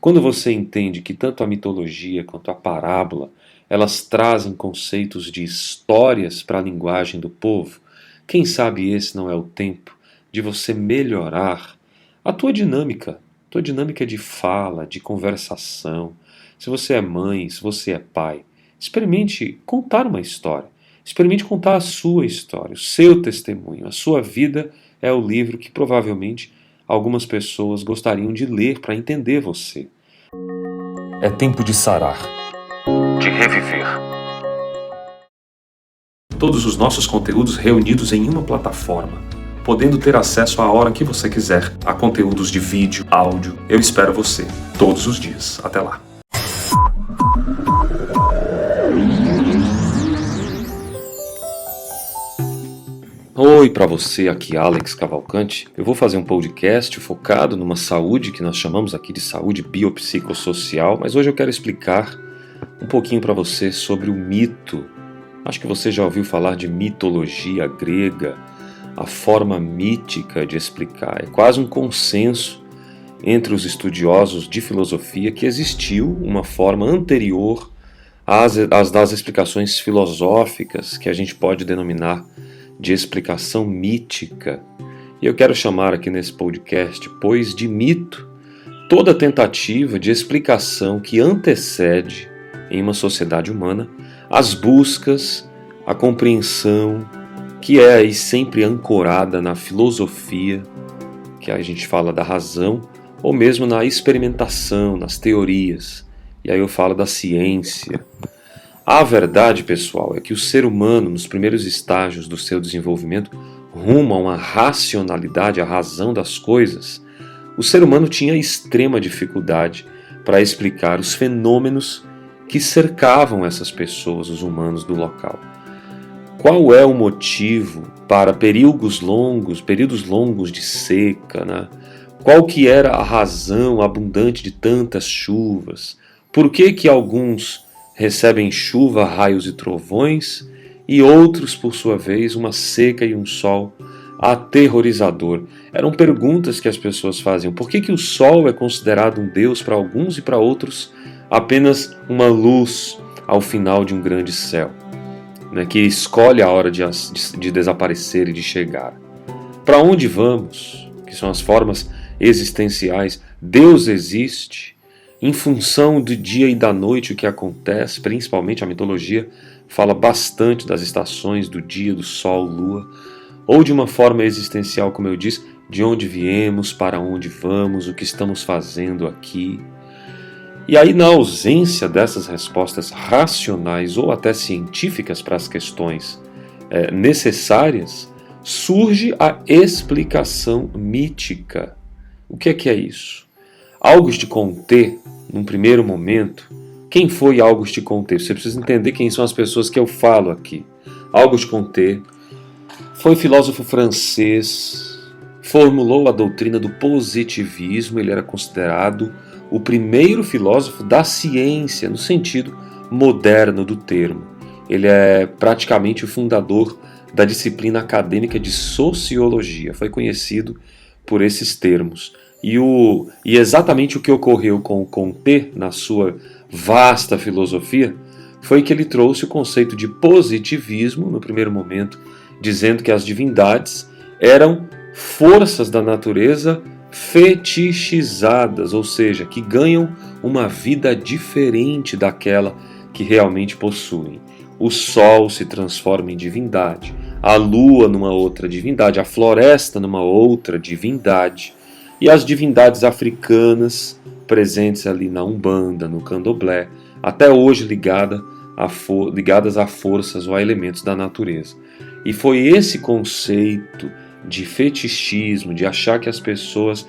Quando você entende que tanto a mitologia quanto a parábola, elas trazem conceitos de histórias para a linguagem do povo, quem sabe esse não é o tempo de você melhorar a tua dinâmica de fala, de conversação. Se você é mãe, se você é pai, experimente contar uma história. Experimente contar a sua história, o seu testemunho. A sua vida é o livro que provavelmente algumas pessoas gostariam de ler para entender você. É tempo de sarar, de reviver. Todos os nossos conteúdos reunidos em uma plataforma, podendo ter acesso a hora que você quiser a conteúdos de vídeo, áudio. Eu espero você todos os dias. Até lá. Oi, para você, aqui Alex Cavalcante. Eu vou fazer um podcast focado numa saúde que nós chamamos aqui de saúde biopsicossocial, mas hoje eu quero explicar um pouquinho para você sobre o mito. Acho que você já ouviu falar de mitologia grega, a forma mítica de explicar. É quase um consenso entre os estudiosos de filosofia que existiu uma forma anterior às das explicações filosóficas, que a gente pode denominar de explicação mítica. E eu quero chamar aqui nesse podcast, pois, de mito, toda tentativa de explicação que antecede, em uma sociedade humana, as buscas, a compreensão, que é aí sempre ancorada na filosofia, que a gente fala da razão, ou mesmo na experimentação, nas teorias. E aí eu falo da ciência. A verdade, pessoal, é que o ser humano, nos primeiros estágios do seu desenvolvimento, rumo a uma racionalidade, a razão das coisas, o ser humano tinha extrema dificuldade para explicar os fenômenos que cercavam essas pessoas, os humanos do local. Qual é o motivo para períodos longos de seca, né? Qual que era a razão abundante de tantas chuvas? Por que alguns recebem chuva, raios e trovões, e outros, por sua vez, uma seca e um sol aterrorizador? Eram perguntas que as pessoas faziam. Por que o sol é considerado um deus para alguns e para outros apenas uma luz ao final de um grande céu, né, que escolhe a hora de desaparecer e de chegar? Para onde vamos? Que são as formas existenciais. Deus existe? Em função do dia e da noite, o que acontece, principalmente a mitologia, fala bastante das estações, do dia, do sol, lua, ou de uma forma existencial, como eu disse, de onde viemos, para onde vamos, o que estamos fazendo aqui. E aí, na ausência dessas respostas racionais ou até científicas para as questões necessárias, surge a explicação mítica. O que é isso? Auguste de Comte, num primeiro momento, quem foi Auguste de Comte? Você precisa entender quem são as pessoas que eu falo aqui. Auguste de Comte foi filósofo francês, formulou a doutrina do positivismo, ele era considerado o primeiro filósofo da ciência, no sentido moderno do termo. Ele é praticamente o fundador da disciplina acadêmica de sociologia, foi conhecido por esses termos. E exatamente o que ocorreu com o Comte, na sua vasta filosofia, foi que ele trouxe o conceito de positivismo, no primeiro momento, dizendo que as divindades eram forças da natureza fetichizadas, ou seja, que ganham uma vida diferente daquela que realmente possuem. O sol se transforma em divindade, a lua numa outra divindade, a floresta numa outra divindade, e as divindades africanas presentes ali na Umbanda, no Candomblé, até hoje ligadas a forças ou a elementos da natureza. E foi esse conceito de fetichismo, de achar que as pessoas,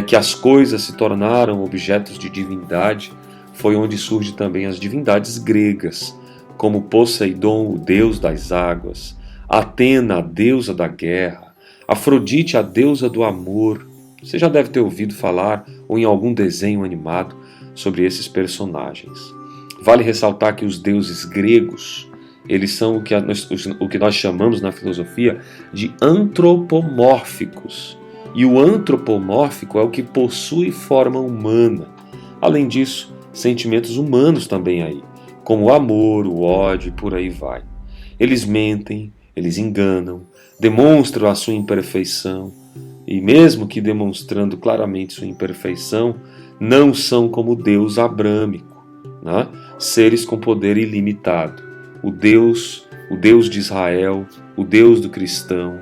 que as coisas se tornaram objetos de divindade, foi onde surgem também as divindades gregas, como Poseidon, o deus das águas, Atena, a deusa da guerra, Afrodite, a deusa do amor. Você já deve ter ouvido falar, ou em algum desenho animado, sobre esses personagens. Vale ressaltar que os deuses gregos, eles são o que nós chamamos na filosofia de antropomórficos. E o antropomórfico é o que possui forma humana. Além disso, sentimentos humanos também aí, como o amor, o ódio e por aí vai. Eles mentem, eles enganam, demonstram a sua imperfeição, e mesmo que demonstrando claramente sua imperfeição, não são como o Deus abrâmico, né? Seres com poder ilimitado. O Deus de Israel, o Deus do cristão,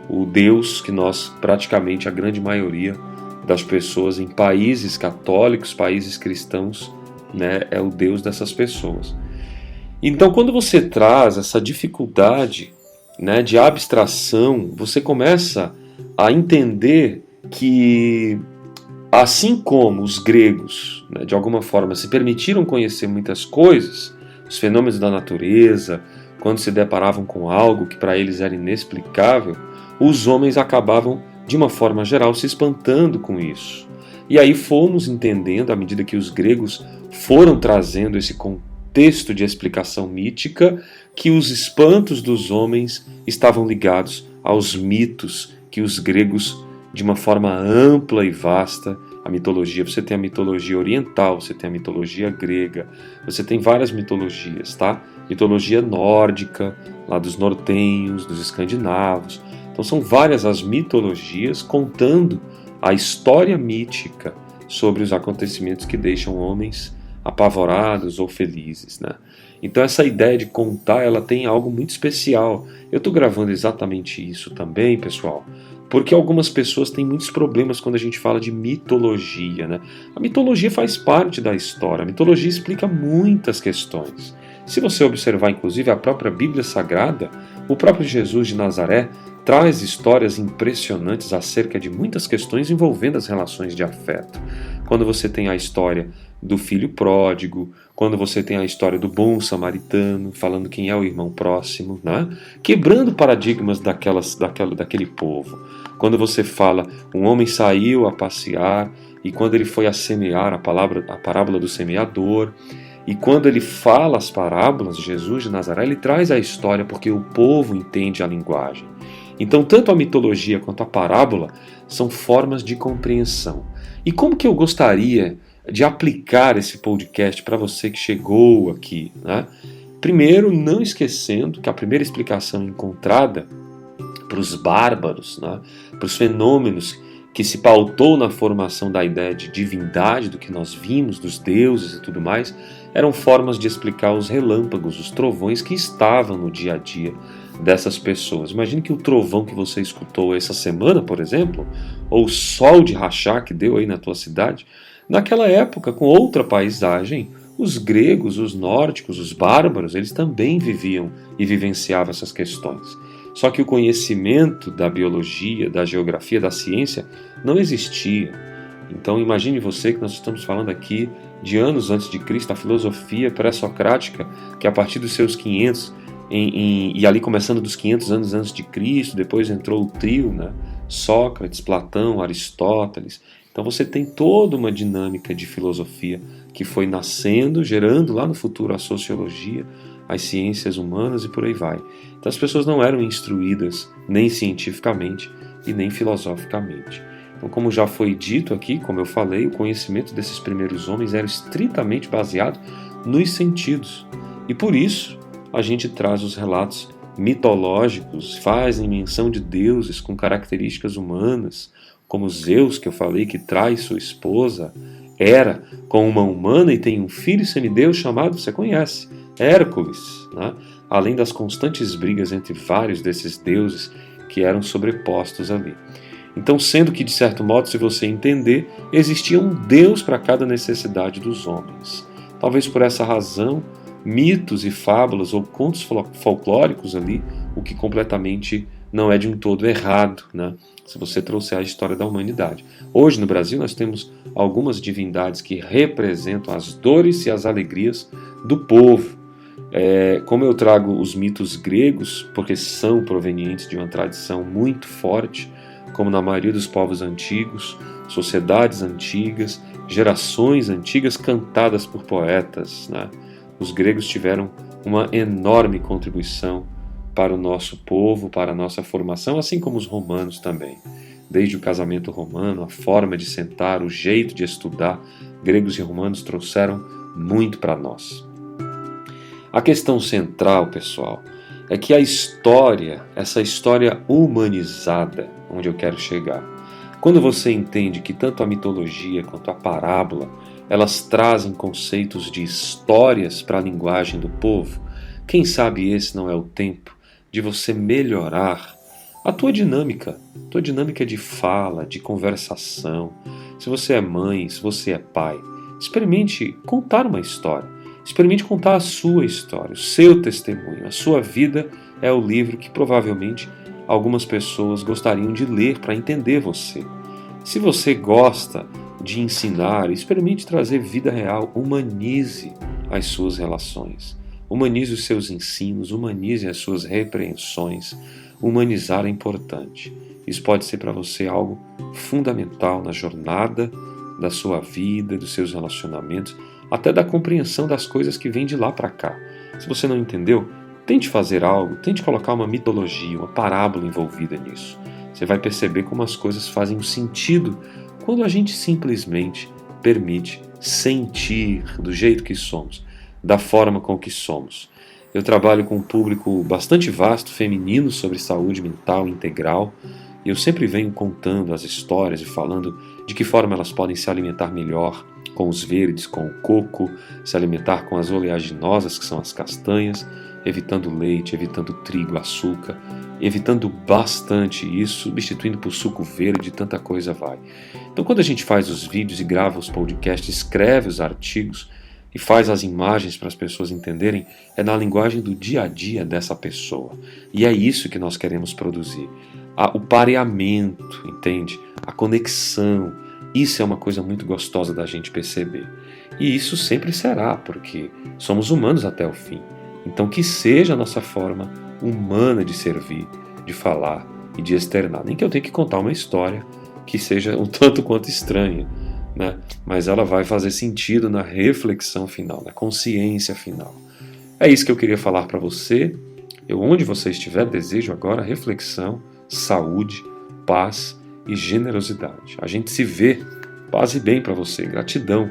o Deus que nós, praticamente a grande maioria das pessoas em países católicos, países cristãos, né, é o Deus dessas pessoas. Então, quando você traz essa dificuldade, né, de abstração, você começa a entender que, assim como os gregos, né, de alguma forma, se permitiram conhecer muitas coisas, os fenômenos da natureza, quando se deparavam com algo que para eles era inexplicável, os homens acabavam, de uma forma geral, se espantando com isso. E aí fomos entendendo, à medida que os gregos foram trazendo esse contexto de explicação mítica, que os espantos dos homens estavam ligados aos mitos que os gregos, de uma forma ampla e vasta, a mitologia, você tem a mitologia oriental, você tem a mitologia grega, você tem várias mitologias, tá? Mitologia nórdica, lá dos nortenhos, dos escandinavos. Então são várias as mitologias contando a história mítica sobre os acontecimentos que deixam homens apavorados ou felizes, né? Então essa ideia de contar, ela tem algo muito especial. Eu estou gravando exatamente isso também, pessoal, porque algumas pessoas têm muitos problemas quando a gente fala de mitologia, né? A mitologia faz parte da história, a mitologia explica muitas questões. Se você observar, inclusive, a própria Bíblia Sagrada, o próprio Jesus de Nazaré traz histórias impressionantes acerca de muitas questões envolvendo as relações de afeto. Quando você tem a história do filho pródigo, quando você tem a história do bom samaritano, falando quem é o irmão próximo, né? Quebrando paradigmas daquele povo. Quando você fala, um homem saiu a passear, e quando ele foi a semear, a parábola do semeador, e quando ele fala as parábolas, Jesus de Nazaré, ele traz a história porque o povo entende a linguagem. Então, tanto a mitologia quanto a parábola são formas de compreensão. E como que eu gostaria de aplicar esse podcast para você que chegou aqui, né? Primeiro, não esquecendo que a primeira explicação encontrada para os bárbaros, né, para os fenômenos que se pautou na formação da ideia de divindade, do que nós vimos, dos deuses e tudo mais, eram formas de explicar os relâmpagos, os trovões que estavam no dia a dia dessas pessoas. Imagine que o trovão que você escutou essa semana, por exemplo, ou o sol de rachar que deu aí na tua cidade, naquela época, com outra paisagem, os gregos, os nórdicos, os bárbaros, eles também viviam e vivenciavam essas questões. Só que o conhecimento da biologia, da geografia, da ciência não existia. Então imagine você que nós estamos falando aqui de anos antes de Cristo, a filosofia pré-socrática, que a partir dos seus 500, e ali começando dos 500 anos antes de Cristo, depois entrou o trio, né? Sócrates, Platão, Aristóteles. Então você tem toda uma dinâmica de filosofia que foi nascendo, gerando lá no futuro a sociologia, as ciências humanas e por aí vai. Então as pessoas não eram instruídas nem cientificamente e nem filosoficamente. Então, como já foi dito aqui, como eu falei, o conhecimento desses primeiros homens era estritamente baseado nos sentidos. E por isso a gente traz os relatos mitológicos, fazem menção de deuses com características humanas, como Zeus, que eu falei, que traz sua esposa, Hera, com uma humana e tem um filho semideus chamado, você conhece, Hércules, né? Além das constantes brigas entre vários desses deuses que eram sobrepostos ali. Então, sendo que, de certo modo, se você entender, existia um Deus para cada necessidade dos homens. Talvez por essa razão, mitos e fábulas ou contos folclóricos ali, o que completamente não é de um todo errado, né? Se você trouxer a história da humanidade. Hoje no Brasil nós temos algumas divindades que representam as dores e as alegrias do povo. Como eu trago os mitos gregos, porque são provenientes de uma tradição muito forte, como na maioria dos povos antigos, sociedades antigas, gerações antigas cantadas por poetas, né? Os gregos tiveram uma enorme contribuição para o nosso povo, para a nossa formação, assim como os romanos também. Desde o casamento romano, a forma de sentar, o jeito de estudar, gregos e romanos trouxeram muito para nós. A questão central, pessoal, é que a história, essa história humanizada, onde eu quero chegar, quando você entende que tanto a mitologia quanto a parábola, elas trazem conceitos de histórias para a linguagem do povo, quem sabe esse não é o tempo de você melhorar a tua dinâmica de fala, de conversação. Se você é mãe, se você é pai, experimente contar uma história. Experimente contar a sua história, o seu testemunho. A sua vida é o livro que provavelmente algumas pessoas gostariam de ler para entender você. Se você gosta de ensinar, experimente trazer vida real. Humanize as suas relações. Humanize os seus ensinos, humanize as suas repreensões. Humanizar é importante. Isso pode ser para você algo fundamental na jornada da sua vida, dos seus relacionamentos, até da compreensão das coisas que vêm de lá para cá. Se você não entendeu, tente fazer algo, tente colocar uma mitologia, uma parábola envolvida nisso. Você vai perceber como as coisas fazem um sentido quando a gente simplesmente permite sentir do jeito que somos, da forma com que somos. Eu trabalho com um público bastante vasto, feminino, sobre saúde mental integral, e eu sempre venho contando as histórias e falando de que forma elas podem se alimentar melhor com os verdes, com o coco, se alimentar com as oleaginosas, que são as castanhas, evitando leite, evitando trigo, açúcar, evitando bastante isso, substituindo por suco verde, tanta coisa vai. Então quando a gente faz os vídeos e grava os podcasts, escreve os artigos e faz as imagens para as pessoas entenderem, é na linguagem do dia a dia dessa pessoa. E é isso que nós queremos produzir. O pareamento, entende? A conexão. Isso é uma coisa muito gostosa da gente perceber. E isso sempre será, porque somos humanos até o fim. Então que seja a nossa forma humana de servir, de falar e de externar. Nem que eu tenha que contar uma história que seja um tanto quanto estranha, né? Mas ela vai fazer sentido na reflexão final, na consciência final. É isso que eu queria falar para você. Onde você estiver, desejo agora reflexão, saúde, paz e generosidade. A gente se vê. Paz e bem para você. Gratidão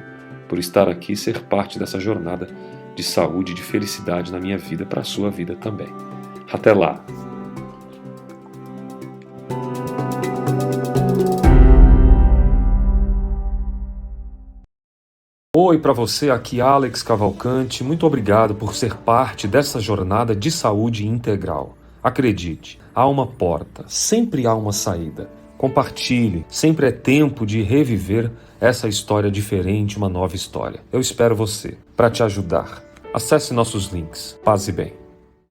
por estar aqui e ser parte dessa jornada de saúde e de felicidade na minha vida, para a sua vida também. Até lá! Oi para você, aqui Alex Cavalcante. Muito obrigado por ser parte dessa jornada de saúde integral. Acredite, há uma porta, sempre há uma saída. Compartilhe, sempre é tempo de reviver essa história diferente, uma nova história. Eu espero você para te ajudar. Acesse nossos links. Paz e bem.